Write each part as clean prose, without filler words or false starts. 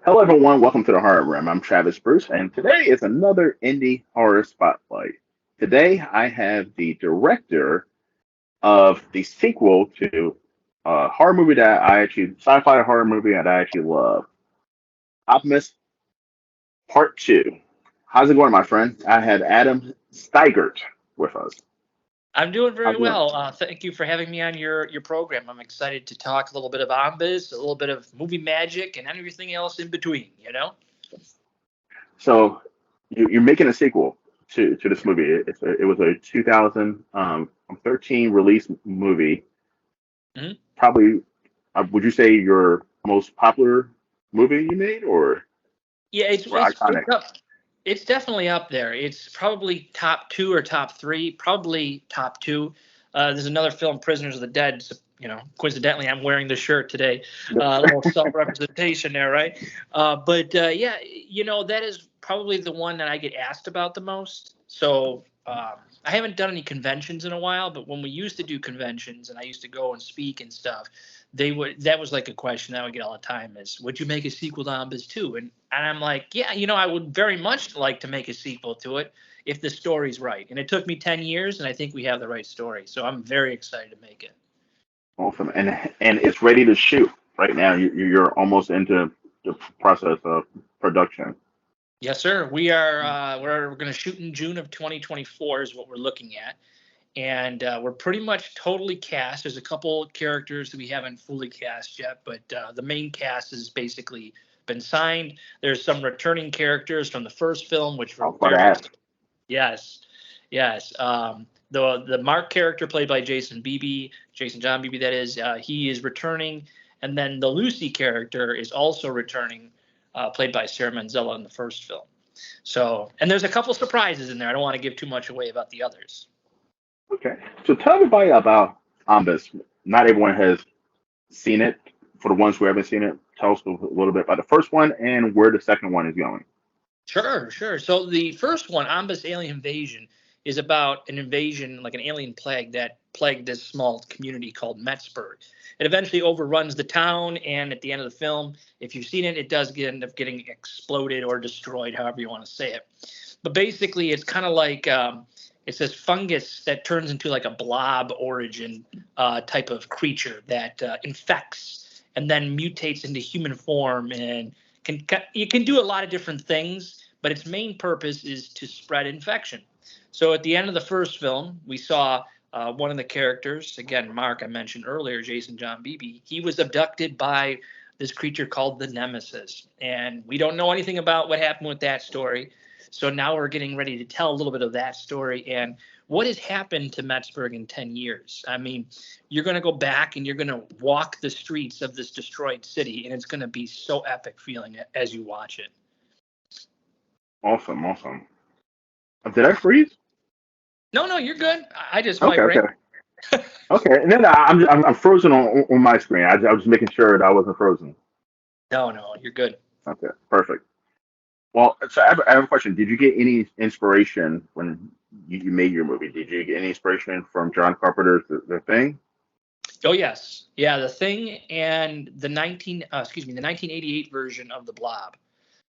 Hello, everyone. Welcome to the Horror Room. I'm Travis Bruce, and today is another indie horror spotlight. Today, I have the director of the sequel to a horror movie that sci-fi horror movie that I actually love, Optimus Part Two. How's it going, my friend? I have Adam Steigert with us. I'm doing very How's it going? well. Thank you for having me on your program. I'm excited to talk a little bit of Ombis, a little bit of movie magic, and everything else in between. So, you're making a sequel to this movie. It was a 2013 release movie. Mhm. Probably, would you say your most popular movie you made, Yeah, it's or it's iconic? it's up. It's definitely up there. It's probably top two or top three. Probably top two. There's another film, Prisoners of the Dead. So, coincidentally, I'm wearing the shirt today. A little self-representation there, right? But yeah, that is probably the one that I get asked about the most. So I haven't done any conventions in a while, but when we used to do conventions and I used to go and speak and stuff, that was like a question I would get all the time is, would you make a sequel to Ombus 2? And I'm like, yeah, I would very much like to make a sequel to it if the story's right. And it took me 10 years, and I think we have the right story. So I'm very excited to make it. Awesome, and it's ready to shoot right now. You're almost into the process of production. Yes, sir. We're going to shoot in June of 2024 is what we're looking at. And we're pretty much totally cast. There's a couple characters that we haven't fully cast yet, but the main cast has basically been signed. There's some returning characters from the first film, which I were was about to very ask. excited. Yes, yes. The Mark character played by Jason John Beebe, that is, he is returning, and then the Lucy character is also returning, played by Sarah Manzella in the first film. So, and there's a couple surprises in there. I don't want to give too much away about the others. Okay, so tell everybody about Ombus. Not everyone has seen it. For the ones who haven't seen it, tell us a little bit about the first one and where the second one is going. Sure, sure. So the first one, Ombus Alien Invasion, is about an invasion, like an alien plague that plagued this small community called Metzburg. It eventually overruns the town, and at the end of the film, if you've seen it, it does end up getting exploded or destroyed, however you want to say it. But basically, it's kind of like it's this fungus that turns into like a blob origin type of creature that infects and then mutates into human form and can you can do a lot of different things, but its main purpose is to spread infection. So at the end of the first film, we saw one of the characters, again, Mark, I mentioned earlier, Jason John Beebe. He was abducted by this creature called the Nemesis, and we don't know anything about what happened with that story. So now we're getting ready to tell a little bit of that story and what has happened to Metzburg in 10 years. I mean, you're going to go back and you're going to walk the streets of this destroyed city, and it's going to be so epic feeling it as you watch it. Awesome, awesome. Did I freeze? No, no, you're good. I just Okay, vibrate. okay, okay. And then I'm frozen on my screen. I was making sure that I wasn't frozen. No, no, you're good. Okay, perfect. Well, so I have a question. Did you get any inspiration when you made your movie? Did you get any inspiration from John Carpenter's The Thing? Oh yes, yeah, The Thing and the 1988 version of The Blob.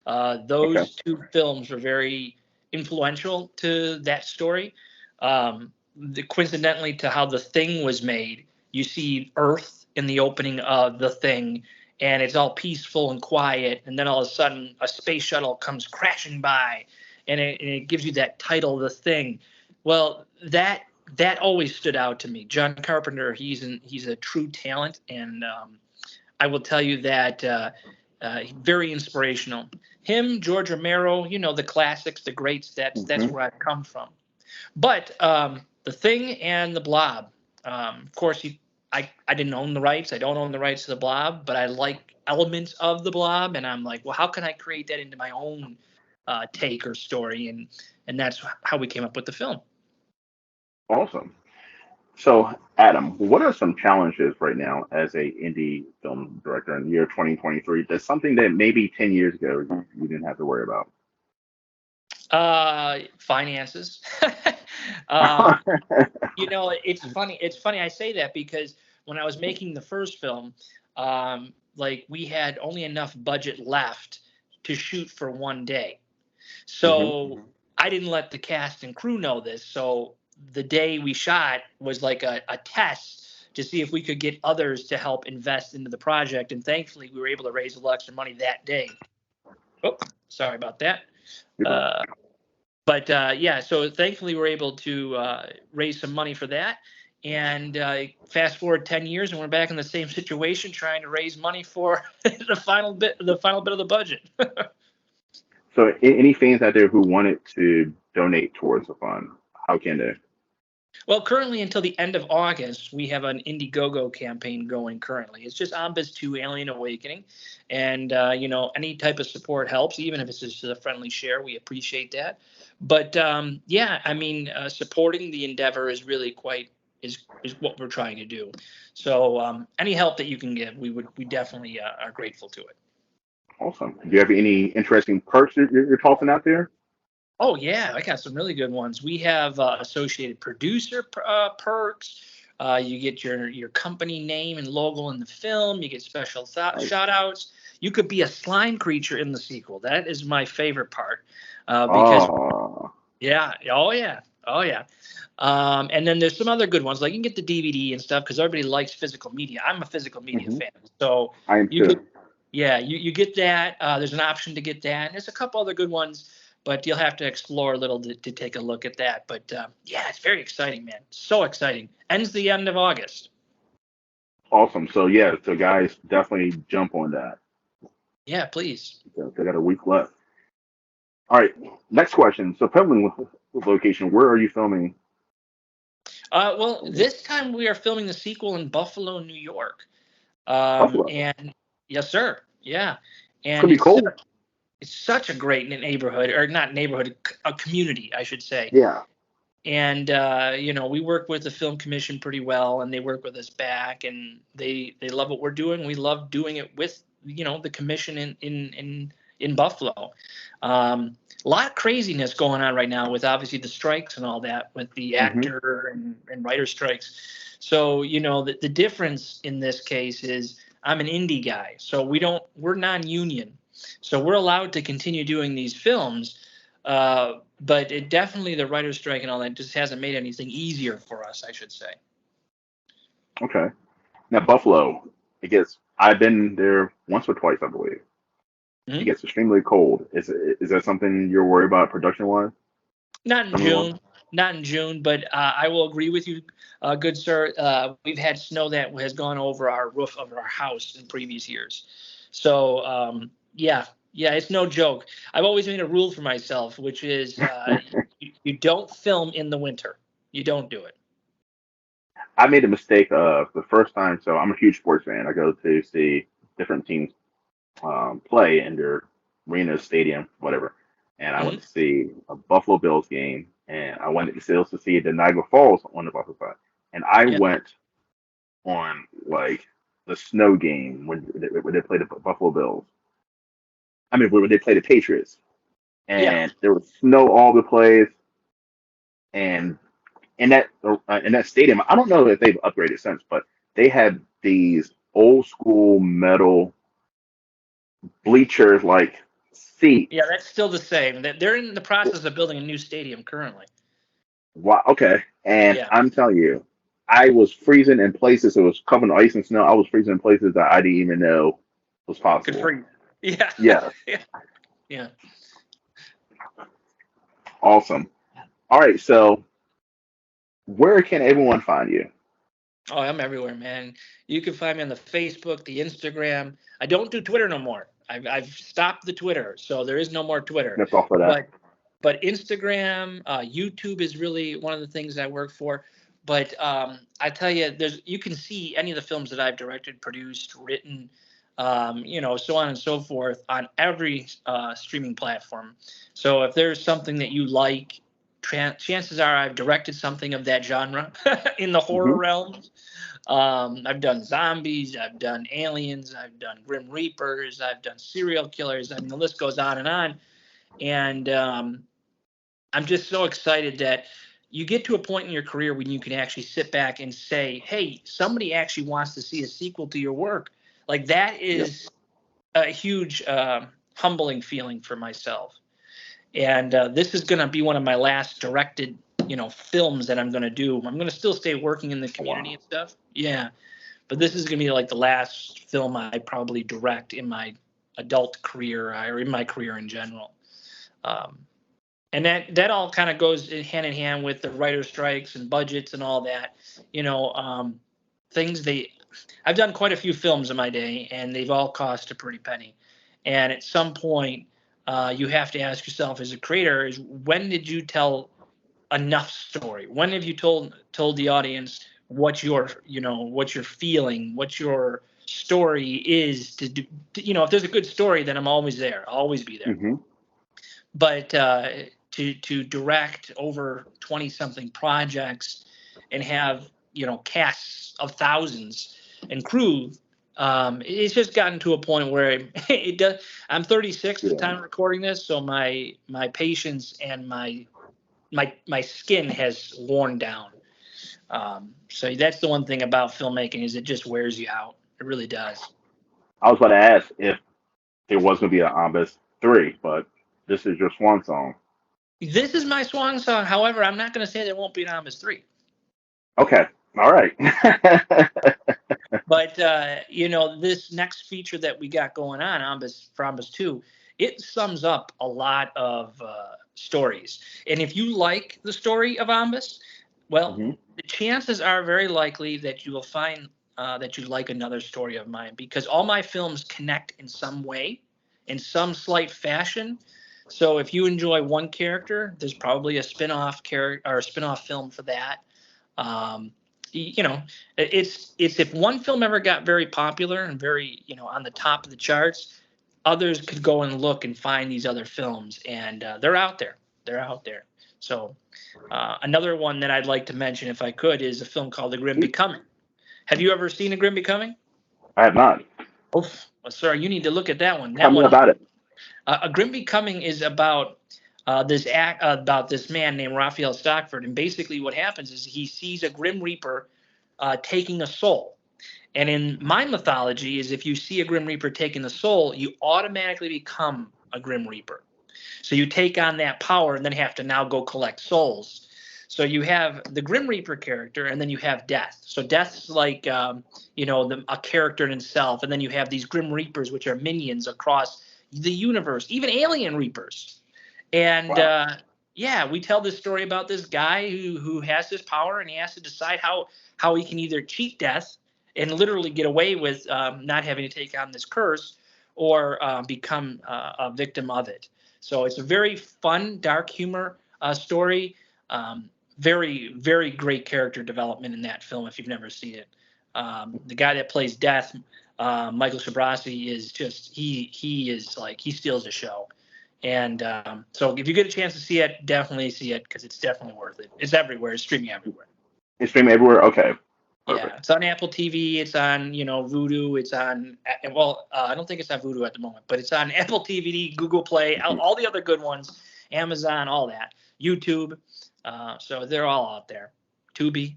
Okay. Those two films were very influential to that story. Coincidentally, to how The Thing was made, you see Earth in the opening of The Thing, and it's all peaceful and quiet, and then all of a sudden, a space shuttle comes crashing by, and it gives you that title, The Thing. Well, that always stood out to me. John Carpenter, he's a true talent, and I will tell you that very inspirational. Him, George Romero, the classics, the greats. That's Hmm. where I've come from. But the Thing and the Blob. Of course, I didn't own the rights. I don't own the rights to the Blob, but I like elements of the Blob, and I'm like, well, how can I create that into my own take or story? And that's how we came up with the film. Awesome. So, Adam, what are some challenges right now as a indie film director in the year 2023? That's something that maybe 10 years ago you didn't have to worry about. Finances. um, it's funny. It's funny I say that because when I was making the first film, like we had only enough budget left to shoot for one day. Hmm. So I didn't let the cast and crew know this. So the day we shot was like a test to see if we could get others to help invest into the project. And thankfully, we were able to raise a little extra money that day. Oh, sorry about that. Uh, yeah, so thankfully we were able to raise some money for that. And fast forward 10 years, and we're back in the same situation, trying to raise money for the final bit of the budget. So, any fans out there who wanted to donate towards the fund, how can they? Well, currently until the end of August, we have an Indiegogo campaign going currently. It's just Ombis 2 Alien Awakening. And, any type of support helps, even if it's just a friendly share. We appreciate that. But, supporting the endeavor is really is what we're trying to do. So any help that you can give, we definitely are grateful to it. Awesome. Do you have any interesting perks you're tossing out there? Oh yeah, I got some really good ones. We have associated producer perks. You get your company name and logo in the film. You get special Nice. shout outs. You could be a slime creature in the sequel. That is my favorite part. Because Oh. yeah, oh yeah. And then there's some other good ones. Like you can get the DVD and stuff because everybody likes physical media. I'm a physical media Hmm. fan, so I am you too. could you get that. There's an option to get that. And there's a couple other good ones, but you'll have to explore a little to take a look at that. But it's very exciting, man. So exciting. Ends the end of August. Awesome. So yeah, so guys, definitely jump on that. Yeah, please. So they got a week left. All right. Next question. So filming location, where are you filming? Well, this time we are filming the sequel in Buffalo, New York. Buffalo. And yes, sir. Yeah. And Could be cold. it's such a great neighborhood, or not neighborhood, a community, I should say. Yeah. And we work with the film commission pretty well, and they work with us back, and they love what we're doing. We love doing it with the commission in Buffalo. A lot of craziness going on right now with obviously the strikes and all that, with the Hmm. actor and writer strikes. So the difference in this case is I'm an indie guy, so we're non-union, so we're allowed to continue doing these films. But it definitely, the writer's strike and all that just hasn't made anything easier for us, I should say. Okay. Now Buffalo, it gets. I've been there once or twice, I believe. It Mhm. gets extremely cold. Is that something you're worried about production wise? Not in June, not in June, but I will agree with you, good sir. We've had snow that has gone over our roof of our house in previous years. So, yeah, it's no joke. I've always made a rule for myself, which is you don't film in the winter. You don't do it. I made a mistake the first time. So I'm a huge sports fan. I go to see different teams play in their arena, stadium, whatever. And I went Mhm. to see a Buffalo Bills game, and I went to see also see the Niagara Falls on the Buffalo side. And I Yeah, went on like the snow game when they played the Buffalo Bills. I mean, when they played the Patriots, yeah. and there was snow all over the place. And in that stadium, I don't know if they've upgraded since, but they had these old school metal bleachers like Yeah, seats. that's still the same. They're in the process of building a new stadium currently. Wow. Okay. And Yeah, I'm telling you, I was freezing in places. It was covered in ice and snow. I was freezing in places that I didn't even know was good for possible. you. Yeah, Yeah. yeah, yeah. Awesome. All right. So where can everyone find you? Oh, I'm everywhere, man. You can find me on the Facebook, the Instagram. I don't do Twitter no more. I've stopped the Twitter, so there is no more Twitter. That's all for that. But Instagram, YouTube is really one of the things I work for. But I tell you, you can see any of the films that I've directed, produced, written, so on and so forth on every streaming platform. So if there's something that you like, chances are I've directed something of that genre in the horror Hmm. realm. I've done zombies, I've done aliens, I've done grim reapers, I've done serial killers. I mean, the list goes on and on. And I'm just so excited that you get to a point in your career when you can actually sit back and say, hey, somebody actually wants to see a sequel to your work. Like that Yep. is a huge humbling feeling for myself. And this is going to be one of my last directed, films that I'm going to do. I'm going to still stay working in the community Wow. and stuff. Yeah. But this is going to be like the last film I probably direct in my adult career or in my career in general. And that all kind of goes hand in hand with the writer strikes and budgets and all that. Things I've done quite a few films in my day, and they've all cost a pretty penny. And at some point, you have to ask yourself as a creator: is when did you tell enough story? When have you told the audience what you're feeling, what your story is to do? If there's a good story, then I'm always there. I'll always be there. Mm-hmm. But to direct over 20 something projects and have casts of thousands and crew, it's just gotten to a point where it does. I'm 36 at the time of recording this, so my patience and my skin has worn down. So that's the one thing about filmmaking, is it just wears you out. It really does. I was about to ask if there was going to be an Ombis 3, but this is your swan song. This is my swan song. However, I'm not going to say there won't be an Ombis 3. Okay. All right. But this next feature that we got going on, Ombis 2, it sums up a lot of stories. And if you like the story of Ombis, well, Mm-hmm. the chances are very likely that you will find that you like another story of mine, because all my films connect in some way, in some slight fashion. So if you enjoy one character, there's probably a spin-off character or a spin-off film for that. Um, it's if one film ever got very popular and very on the top of the charts, others could go and look and find these other films, and they're out there. They're out there. So another one that I'd like to mention, if I could, is a film called The Grim Becoming. Have you ever seen A Grim Becoming? I have not. Oh, well, sir, you need to look at that one. Tell me about it. A Grim Becoming is about this man named Raphael Stockford, and basically what happens is he sees a Grim Reaper taking a soul. And in my mythology, is if you see a Grim Reaper taking a soul, you automatically become a Grim Reaper. So you take on that power and then have to now go collect souls. So you have the Grim Reaper character, and then you have Death. So Death's like a character in itself, and then you have these Grim Reapers, which are minions across the universe, even alien Reapers. And Wow. we tell this story about this guy who has this power, and he has to decide how he can either cheat Death and literally get away with not having to take on this curse, or become a victim of it. So it's a very fun, dark humor story. Very, very great character development in that film if you've never seen it. The guy that plays Death, Michael Shabrasi, is just he is like, he steals the show. And so if you get a chance to see it, definitely see it, because it's definitely worth it. It's everywhere. It's streaming everywhere. It's streaming everywhere? Okay. Perfect. Yeah, it's on Apple TV. It's on, Vudu. It's on, I don't think it's on Vudu at the moment, but it's on Apple TV, Google Play, all the other good ones, Amazon, all that, YouTube. So they're all out there. Tubi.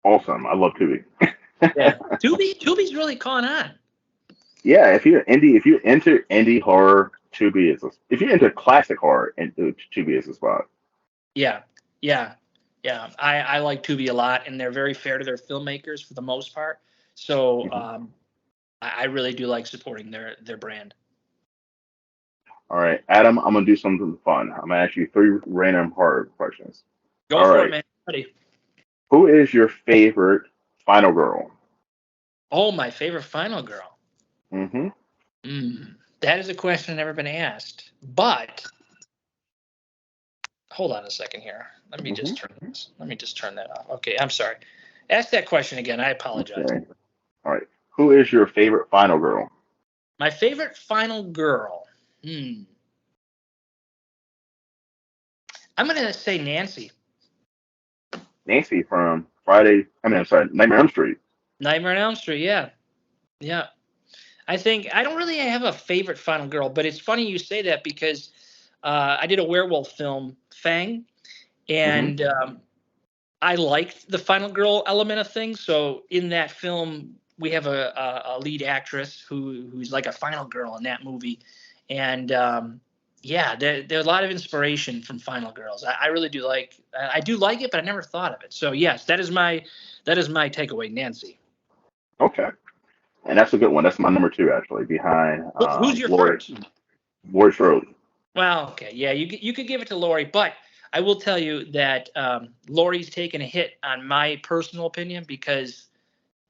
Awesome. I love Tubi. Yeah, Tubi's really caught on. Yeah, if you're into indie horror, Tubi is. If you're into classic horror, and Tubi is a spot. Yeah. I like Tubi a lot, and they're very fair to their filmmakers for the most part. So I really do like supporting their brand. All right, Adam, I'm gonna do something fun. I'm gonna ask you 3 random horror questions. Go All for right. it, man. Ready. Who is your favorite final girl? Oh, my favorite final girl. Mm-hmm. That is a question I've never been asked. But hold on a second here. Let me just turn this. Let me just turn that off. Okay, I'm sorry. Ask that question again. I apologize. Okay. All right. Who is your favorite final girl? My favorite final girl. I'm gonna say Nancy. Nancy from Nightmare on Elm Street. Nightmare on Elm Street. Yeah. I think I don't really have a favorite final girl, but it's funny you say that, because I did a werewolf film, Fang, and I liked the final girl element of things. So in that film, we have a lead actress who's like a final girl in that movie, and yeah, there's a lot of inspiration from Final Girls. I really do like. I do like it, but I never thought of it. So yes, that is my takeaway, Nancy. Okay, and that's a good one. That's my number two actually, behind Who's your Lori first? Strode. Well, okay, yeah, you could give it to Lori, but I will tell you that Lori's taken a hit on my personal opinion because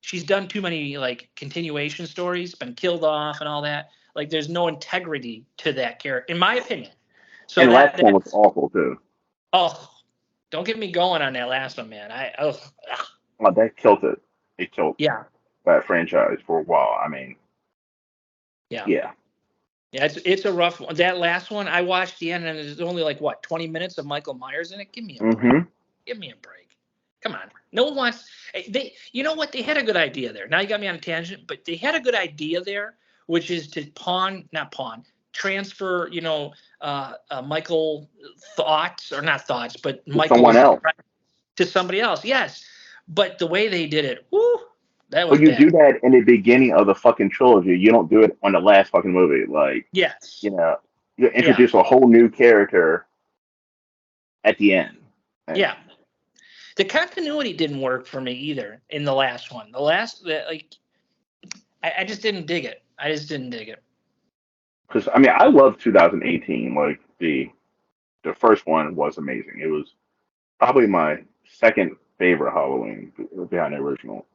she's done too many like continuation stories, been killed off and all that. Like there's no integrity to that character, in my opinion. So And the last one was that's awful too. oh, don't get me going on that last one, man. Oh, that killed it. It killed Yeah, that franchise for a while. I mean, yeah, yeah. yeah. It's a rough one. That last one, I watched the end, and there's only like what 20 minutes of Michael Myers in it. Give me a break. Mm-hmm. Give me a break. Come on. No one wants they you know what? They had a good idea there. Now you got me on a tangent, but they had a good idea there, which is to not pawn, transfer, Michael thoughts or not thoughts, but Someone Michael's else. to somebody else. Yes. But the way they did it, whoo, that was But you bad. do that in the beginning of the fucking trilogy. You don't do it on the last fucking movie. Like, Yes. you know, you Yeah. introduce a whole new character at the end. And Yeah. The continuity didn't work for me either in the last one. Like I just didn't dig it. I just didn't dig it. because I mean, I love 2018. Like the first one was amazing. It was probably my second favorite Halloween behind the original.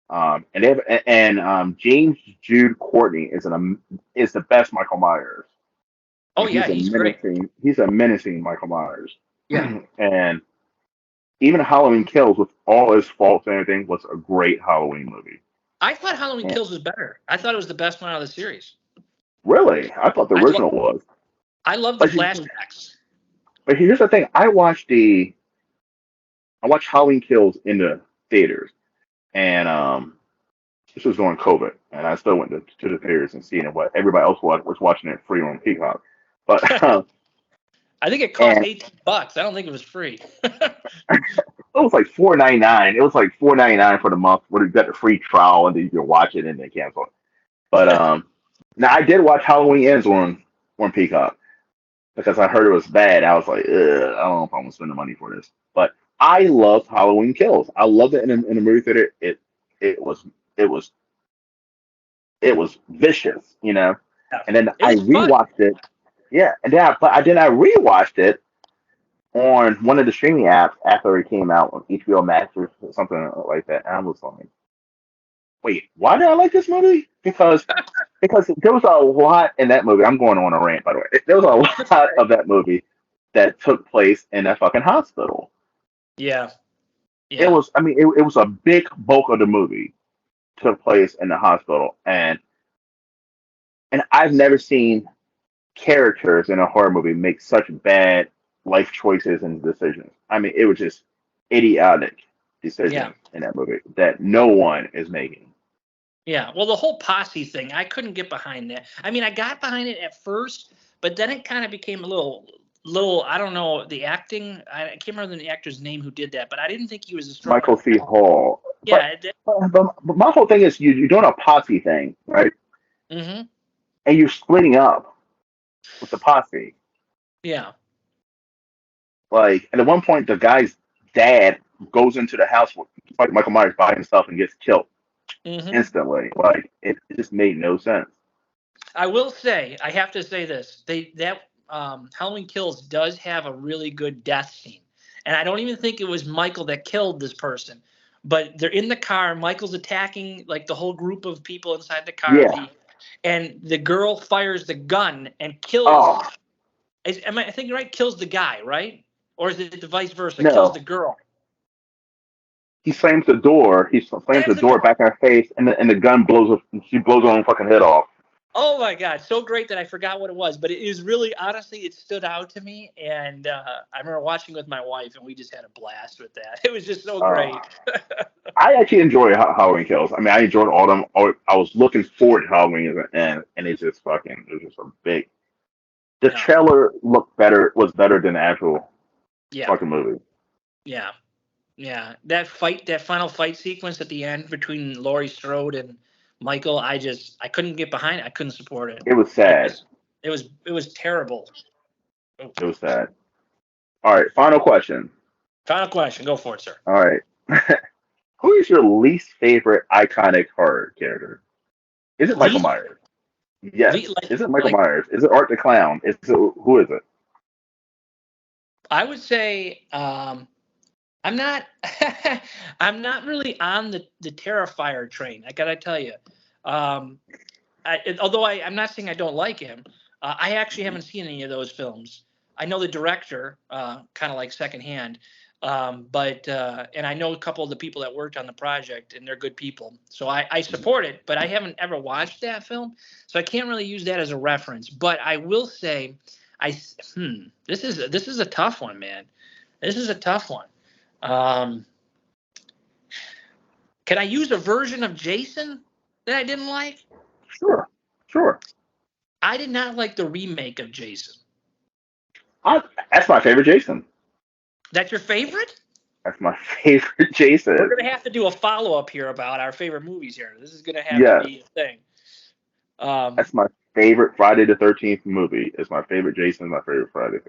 And they have, and James Jude Courtney is the best Michael Myers. I Oh mean, yeah, he's great. he's a menacing Michael Myers. Yeah. And even Halloween Kills, with all his faults and everything, was a great Halloween movie. I thought Halloween And Kills was better. I thought it was the best one out of the series. really, I thought the I love original was. I love the But, flashbacks. but here's the thing: I watched Halloween Kills in the theaters, and this was during COVID, and I still went to the theaters and seeing it. What everybody else was watching it free on Peacock, but I think it cost and $18. I don't think it was free. it was like $4.99. It was like $4.99 for the month where you got the free trial and then you can watch it and then cancel it. But now I did watch Halloween Ends on Peacock because I heard it was bad. I was like, ugh, I don't know if I'm gonna spend the money for this. But I loved Halloween Kills. I loved it in the movie theater. It was it was it was vicious, you know. Yeah. And then It I was fun. rewatched it. Yeah, and then I rewatched it on one of the streaming apps after it came out on HBO Max or something like that. And I was like, wait, why did I like this movie? Because there was a lot in that movie. I'm going on a rant, by the way. There was a lot of that movie that took place in that fucking hospital. Yeah. It Yeah. was, I mean, it was a big bulk of the movie took place in the hospital, and I've never seen characters in a horror movie make such bad life choices and decisions. I mean, it was just idiotic Yeah. decisions in that movie that no one is making. Yeah. Well, the whole posse thing, I couldn't get behind that. I mean, I got behind it at first, but then it kind of became a little. I don't know the acting. I can't remember the actor's name who did that, but I didn't think he was a strong Michael enough C. actor. Hall. But Yeah. but my whole thing is you're doing a posse thing, right? Mm-hmm. And you're splitting up with the posse. Yeah. Like, and at one point, the guy's dad goes into the house with Michael Myers by himself and gets killed Mm-hmm. instantly. Like, it just made no sense. I will say, I have to say this: that Halloween Kills does have a really good death scene, and I don't even think it was Michael that killed this person, but they're in the car. Michael's attacking like the whole group of people inside the car. Yeah. And the girl fires the gun and kills. Oh, I think you're right. Kills the guy, right? Or is it the vice versa? Kills the no. girl. He slams the door. He slams the Slams the door door. back in her face, and the gun blows. She blows her own fucking head off. Oh my God, so great that I forgot what it was, but it is really, honestly, it stood out to me, and I remember watching with my wife, and we just had a blast with that. It was just so Uh, great. I actually enjoy Halloween Kills. I mean, I enjoyed all them. I was looking forward to Halloween, and it's just fucking. It was just a big. The No, trailer looked better. Was better than the actual yeah, fucking movie. yeah. Yeah, that final fight sequence at the end between Laurie Strode and Michael, I couldn't get behind it. I couldn't support it. It was It sad. was it was terrible. Oh. It was sad. All right, final question. Final question, go for it, sir. All right. Who is your least favorite iconic horror character? Is it Michael Least, Myers? Yes. like Is it Michael Myers? Is it Art the Clown? Who is it? I would say I'm not I'm not really on the Terrifier train. I gotta tell you, um, although I'm not saying I don't like him, I actually haven't seen any of those films. I know the director, kind of like secondhand, but and I know a couple of the people that worked on the project, and they're good people. So I support it, but I haven't ever watched that film, so I can't really use that as a reference. But I will say, this is a tough one, man. This is a tough one. Um, can I use a version of Jason that I didn't like? Sure. Sure. I did not like the remake of Jason. That's my favorite Jason. That's your favorite? That's my favorite Jason. We're gonna have to do a follow-up here about our favorite movies here. This is gonna have Yes. to be a thing. That's my favorite Friday the 13th movie. It's my favorite Jason, my favorite Friday.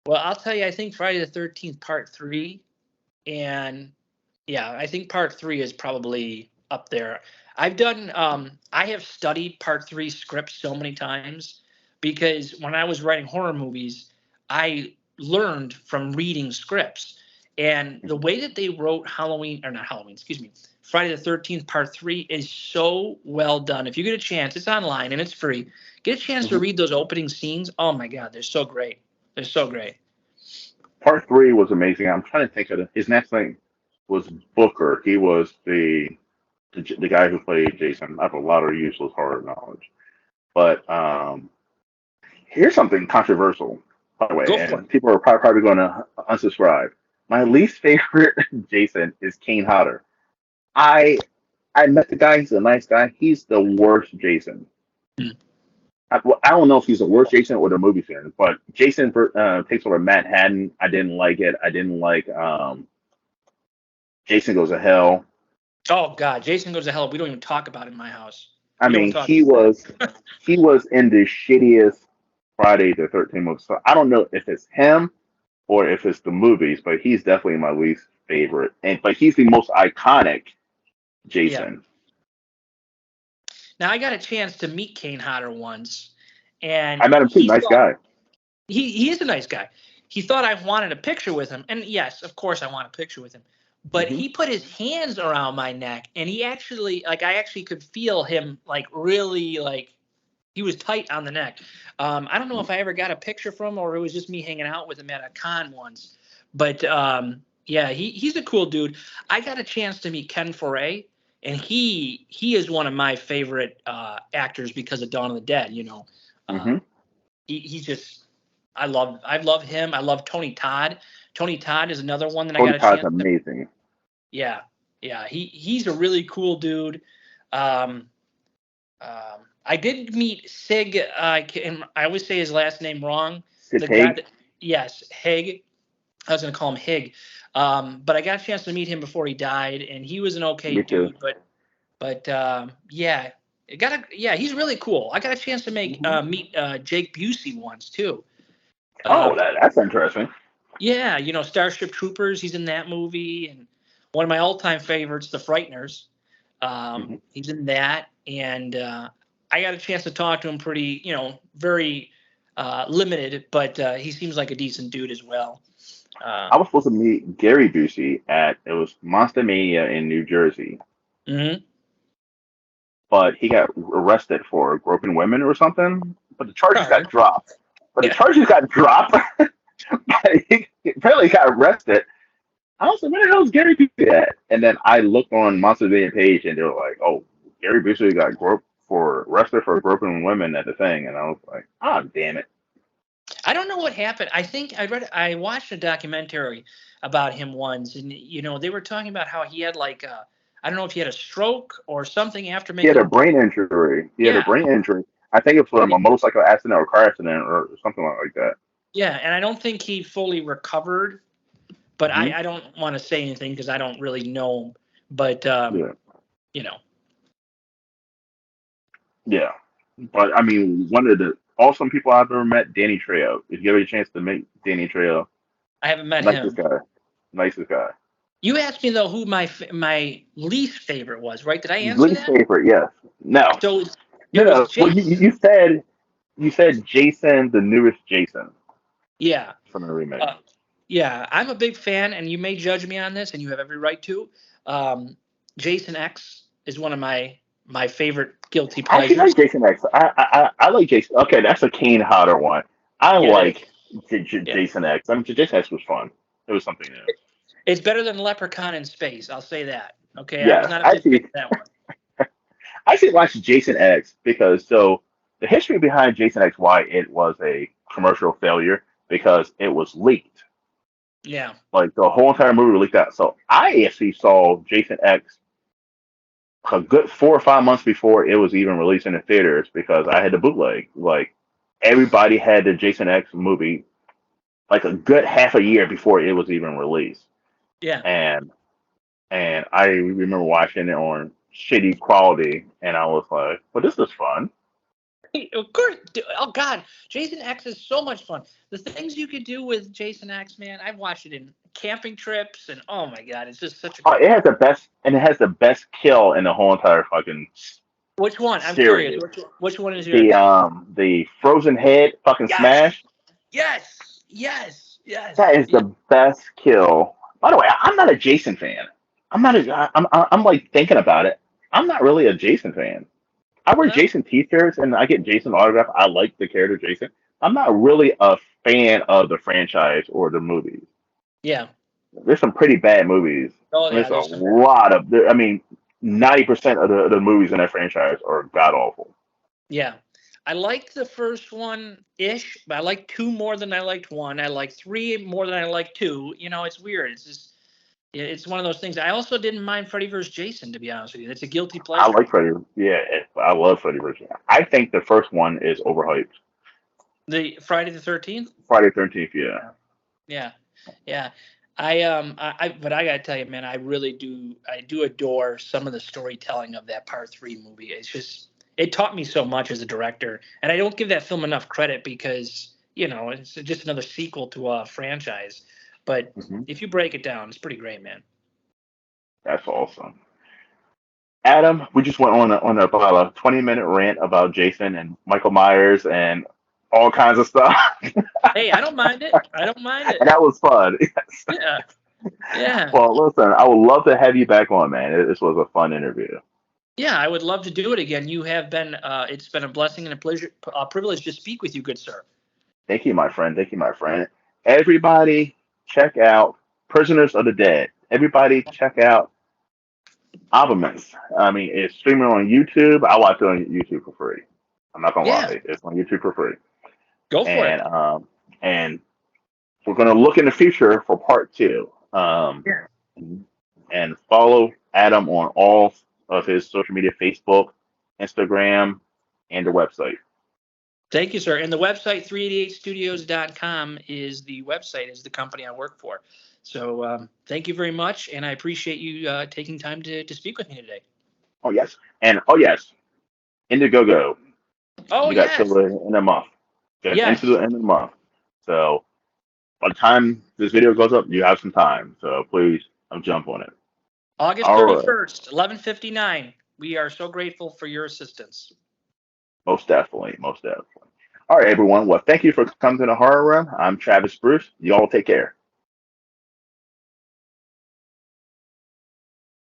Well, I'll tell you, I think Friday the 13th Part 3, and yeah, I think Part 3 is probably up there. I have studied Part 3 scripts so many times because when I was writing horror movies, I learned from reading scripts. And the way that they wrote Friday the 13th Part 3 is so well done. If you get a chance, it's online and it's free. Get a chance to read those opening scenes. Oh my God, they're so great. They're so great. Part 3 was amazing. I'm trying to think of his next name was Booker. He was the guy who played Jason. I have a lot of useless horror knowledge. But here's something controversial, by the way, Go for and it. people are probably going to unsubscribe. My least favorite Jason is Kane Hodder. I met the guy. He's a nice guy. He's the worst Jason. I don't know if he's the worst Jason or the movie series, but Jason takes over Manhattan. I didn't like it. I didn't like Jason Goes to Hell. Oh God, Jason Goes to Hell. We don't even talk about it in my house. I We don't mean, talk. he was in the shittiest Friday the 13th movie. So I don't know if it's him or if it's the movies, but he's definitely my least favorite. But he's the most iconic Jason. Now I got a chance to meet Kane Hodder once, and I met him too. Nice guy. He is a nice guy. He thought I wanted a picture with him, and yes, of course I want a picture with him. But he put his hands around my neck, and he actually I actually could feel him really he was tight on the neck. I don't know if I ever got a picture from him or it was just me hanging out with him at a con once. But yeah, he's a cool dude. I got a chance to meet Ken Foray, and he is one of my favorite actors because of Dawn of the Dead. You know, he's just I love him. I love Tony Todd. Tony Todd is another one that I got a chance. Todd's amazing. Yeah, he's a really cool dude. I did meet Sig. I always say his last name wrong. The guy yes, Hig. I was going to call him Hig. But I got a chance to meet him before he died, and he was an okay dude. But yeah, he's really cool. I got a chance to meet Jake Busey once too. That's interesting. Yeah, you know, Starship Troopers. He's in that movie, and one of my all-time favorites, The Frighteners. He's in that, and I got a chance to talk to him pretty, very limited, but he seems like a decent dude as well. I was supposed to meet Gary Busey it was Monster Mania in New Jersey. But he got arrested for groping women or something. But the charges got dropped. He apparently got arrested. I was like, where the hell is Gary Busey at? And then I looked on Monster Mania page and they were like, oh, Gary Busey got arrested for groping women at the thing. And I was like, oh, damn it. I don't know what happened. I think I watched a documentary about him once, and they were talking about how he had I don't know if he had a stroke or something after making. He had a brain injury. I think it's from a motorcycle accident or car accident or something like that. Yeah, and I don't think he fully recovered but I don't want to say anything because I don't really know him. But you know, yeah. But I mean, one of the awesome people I've ever met, Danny Trejo. If you ever get a chance to meet Danny Trejo, I haven't met nicest him. guy, nicest guy. You asked me though who my least favorite was, right? Did I answer Least that? favorite, yes. No, So no, it was no. Well, Jason. you said Jason, the newest Jason Yeah. from the remake. Uh, yeah, I'm a big fan, and you may judge me on this, and you have every right to. Um, Jason X is one of my favorite guilty I actually pleasures. like Jason X. I like Jason. Okay, that's a Kane Hodder one. I Yeah, it like is. Yeah, Jason X. I mean, Jason X was fun. It was something new. it's better than Leprechaun in Space. I'll say that. Okay, I was Yes, not a big fan of that one. I actually watched Jason X because the history behind Jason X, why it was a commercial failure, because it was leaked. Yeah, Like the whole entire movie was leaked out. So I actually saw Jason X a good 4 or 5 months before it was even released in the theaters because I had the bootleg. Like everybody had the Jason X movie like a good half a year before it was even released. yeah. And I remember watching it on shitty quality and I was like, well, this is fun. Of course. Oh God, Jason X is so much fun. The things you could do with Jason X, man. I've watched it in camping trips, and oh my God, it's just such a great It has movie. the best and it has the best kill in the whole entire fucking Which one? I'm curious. series. Which one is yours? The frozen head fucking Yes, smash. yes, yes, That yes, is yes. the best kill. By the way, I'm not a Jason fan. I'm not a. I'm like thinking about it. I'm not really a Jason fan. I wear No? Jason T-shirts and I get Jason autograph. I like the character Jason. I'm not really a fan of the franchise or the movies. Yeah. There's some pretty bad movies. Oh There's yeah. a There's some bad. lot of. I mean, 90% of the movies in that franchise are god awful. Yeah. I liked the first one ish, but I liked two more than I liked one. I liked three more than I liked two. It's weird. It's just it's one of those things. I also didn't mind Freddy vs. Jason, to be honest with you. It's a guilty I pleasure. like Freddy. Yeah, I love Freddy vs. I think the first one is overhyped. The Friday the 13th. Friday 13th, yeah. Yeah, yeah. But I gotta tell you, man, I do adore some of the storytelling of that Part Three movie. It's just, it taught me so much as a director, and I don't give that film enough credit because it's just another sequel to a franchise. But Hmm. if you break it down, it's pretty great, man. That's awesome. Adam, we just went on about a 20-minute rant about Jason and Michael Myers and all kinds of stuff, Hey, I don't mind it. I don't mind it. and that was fun. Yeah, yeah, Well, listen, I would love to have you back on, man. This was a fun interview. yeah. I would love to do it again. You have been. It's been a blessing and a pleasure, privilege to speak with you, good sir. Thank you, my friend. Thank you, my friend. Everybody, check out Prisoners of the Dead. Everybody, check out Ombis. I mean, it's streaming on YouTube. I watch it on YouTube for free. I'm not gonna Yeah, lie, it's on YouTube for free. go for And it. and we're gonna look in the future for part two. Yeah. And follow Adam on all of his social media: Facebook, Instagram, and the website. Thank you, sir. And the website 388studios.com is the website, is the company I work for. So thank you very much. And I appreciate you taking time to speak with me today. Oh yes, and oh yes, Indiegogo. Oh, We got till yes. the end of the month. Just into Yes. the end of the month. So by the time this video goes up, you have some time. So please, jump on it. August All right. 31st, 11:59. We are so grateful for your assistance. Most definitely. Most definitely. All right, everyone. Well, thank you for coming to the horror room. I'm Travis Bruce. You all take care.